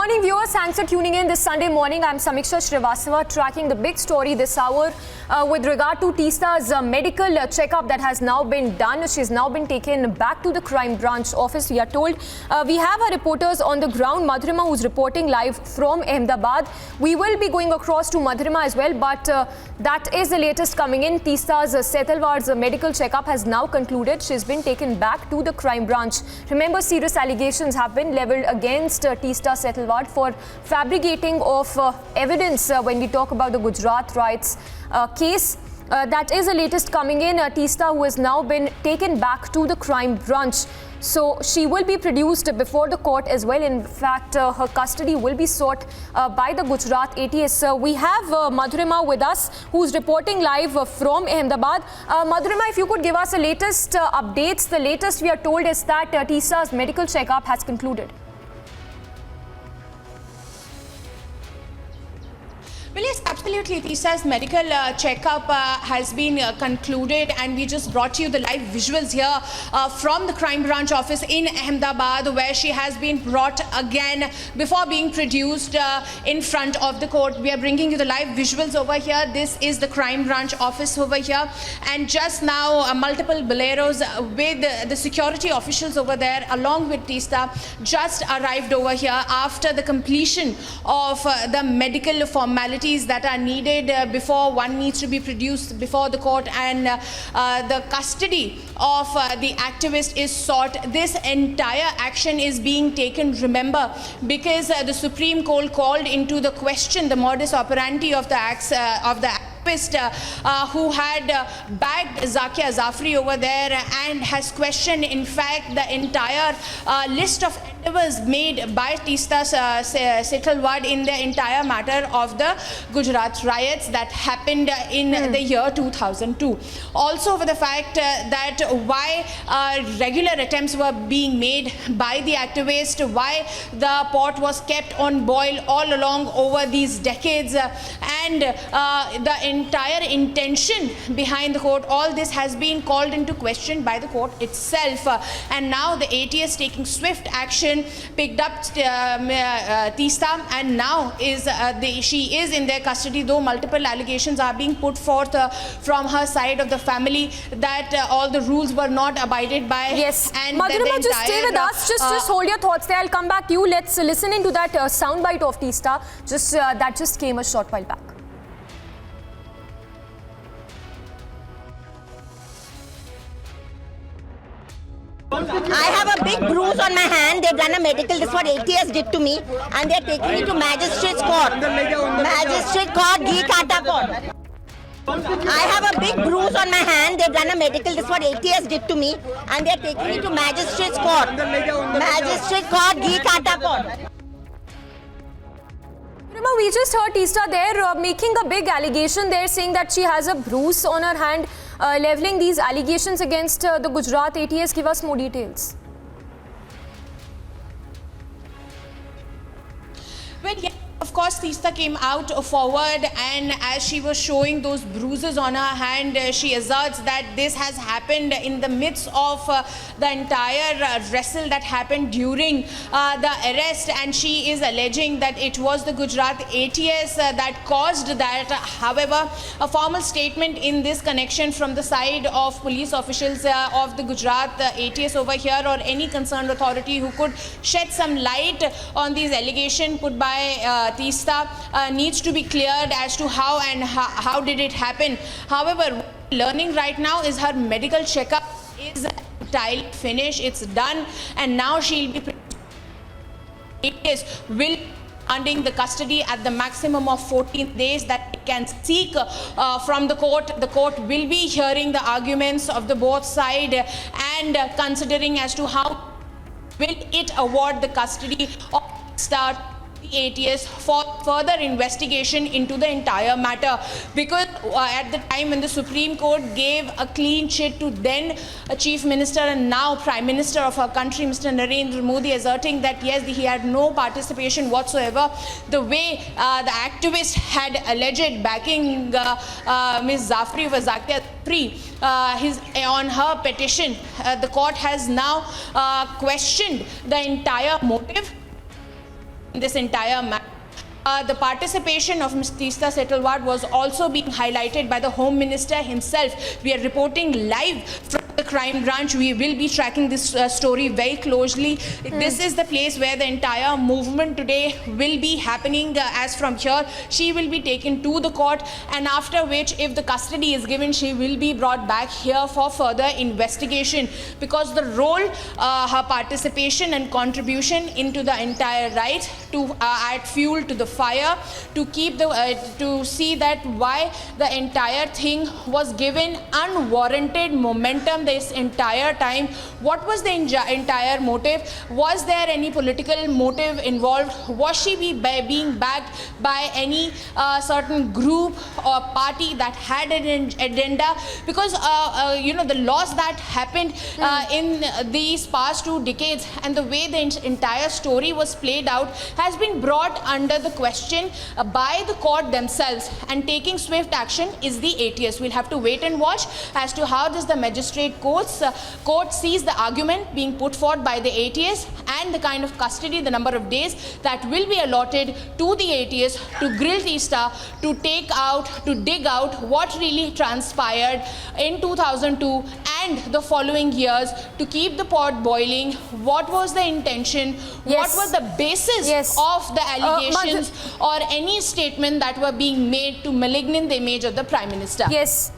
morning, viewers. Thanks for tuning in this Sunday morning. I'm Samiksha Srivastava, tracking the big story this hour with regard to Teesta's medical checkup that has now been done. She's now been taken back to the crime branch office, we are told. We have our reporters on the ground, Madhurima, who's reporting live from Ahmedabad. We will be going across to Madhurima as well, but that is the latest coming in. Teesta's Setalvad's medical checkup has now concluded. She's been taken back to the crime branch. Remember, serious allegations have been leveled against Teesta Setalvad for fabricating of evidence when we talk about the Gujarat riots case. That is the latest coming in. Teesta, who has now been taken back to the crime branch. So she will be produced before the court as well. In fact, her custody will be sought by the Gujarat ATS. We have Madhurima with us, who's reporting live from Ahmedabad. Madhurima, if you could give us the latest updates. The latest we are told is that Teesta's medical checkup has concluded. Well, yes, absolutely. Teesta's medical checkup has been concluded, and we just brought you the live visuals here from the crime branch office in Ahmedabad, where she has been brought again before being produced in front of the court. We are bringing you the live visuals over here. This is the crime branch office over here, and just now multiple boleros with the security officials over there along with Teesta just arrived over here after the completion of the medical formalities that are needed before one needs to be produced before the court, and the custody of the activist is sought. This entire action is being taken, remember, because the Supreme Court called into the question the modus operandi of the acts of the who had bagged Zakia Zafri over there and has questioned, in fact, the entire list of endeavors made by Teesta Setalvad in the entire matter of the Gujarat riots that happened in the year 2002. Also, for the fact that why regular attempts were being made by the activist, why the pot was kept on boil all along over these decades, and the entire intention behind the court, all this has been called into question by the court itself. And now the ATS taking swift action, picked up Teesta, and now she is in their custody, though multiple allegations are being put forth from her side of the family that all the rules were not abided by. Yes, and Madhurima, just stay with us. Just hold your thoughts there. I'll come back to you. Let's listen into that soundbite of Teesta. That just came a short while back. I have a big bruise on my hand. They've done a medical. This is what ATS did to me, and they're taking me to Magistrate's court. Magistrate court, ghee kata court. I have a big bruise on my hand. They've done a medical. This is what ATS did to me, and they're taking me to Magistrate's court. Magistrate court, ghee kata court. Remember, we just heard Teesta there making a big allegation there, saying that she has a bruise on her hand, leveling these allegations against the Gujarat ATS. Give us more details. Well, yeah. Of course, Teesta came out forward, and as she was showing those bruises on her hand, she asserts that this has happened in the midst of the entire wrestle that happened during the arrest, and she is alleging that it was the Gujarat ATS that caused that. However, a formal statement in this connection from the side of police officials of the Gujarat ATS over here, or any concerned authority who could shed some light on these allegations put by Teesta, needs to be cleared as to how did it happen. However, learning right now is her medical checkup is entirely finished, it's done, and now she'll be will demanding the custody at the maximum of 14 days that it can seek from the court. The court will be hearing the arguments of the both side and considering as to how will it award the custody of start ATS for further investigation into the entire matter, because at the time when the Supreme Court gave a clean sheet to then Chief Minister and now Prime Minister of our country, Mr. Narendra Modi, asserting that yes, he had no participation whatsoever, the way the activist had alleged backing Ms. Zafri was Zakia Zafri on her petition, the court has now questioned the entire motive in this entire matter. The participation of Ms. Teesta Setalvad was also being highlighted by the Home Minister himself. We are reporting live from the crime branch. We will be tracking this story very closely. This is the place where the entire movement today will be happening. As from here, she will be taken to the court, and after which, if the custody is given, she will be brought back here for further investigation, because the role, her participation and contribution into the entire right to add fuel to the fire, to keep the to see that why the entire thing was given unwarranted momentum this entire time. What was the entire motive? Was there any political motive involved? Was she being backed by any certain group or party that had an agenda? Because the loss that happened in these past 2 decades, and the way the entire story was played out, has been brought under the question by the court themselves, and taking swift action is the ATS. We'll have to wait and watch as to how does the magistrate court sees the argument being put forth by the ATS, and the kind of custody, the number of days that will be allotted to the ATS to grill Teesta, to dig out what really transpired in 2002 and the following years, to keep the pot boiling. What was the intention? What was the basis of the allegations or any statement that were being made to malign the image of the Prime Minister? Yes.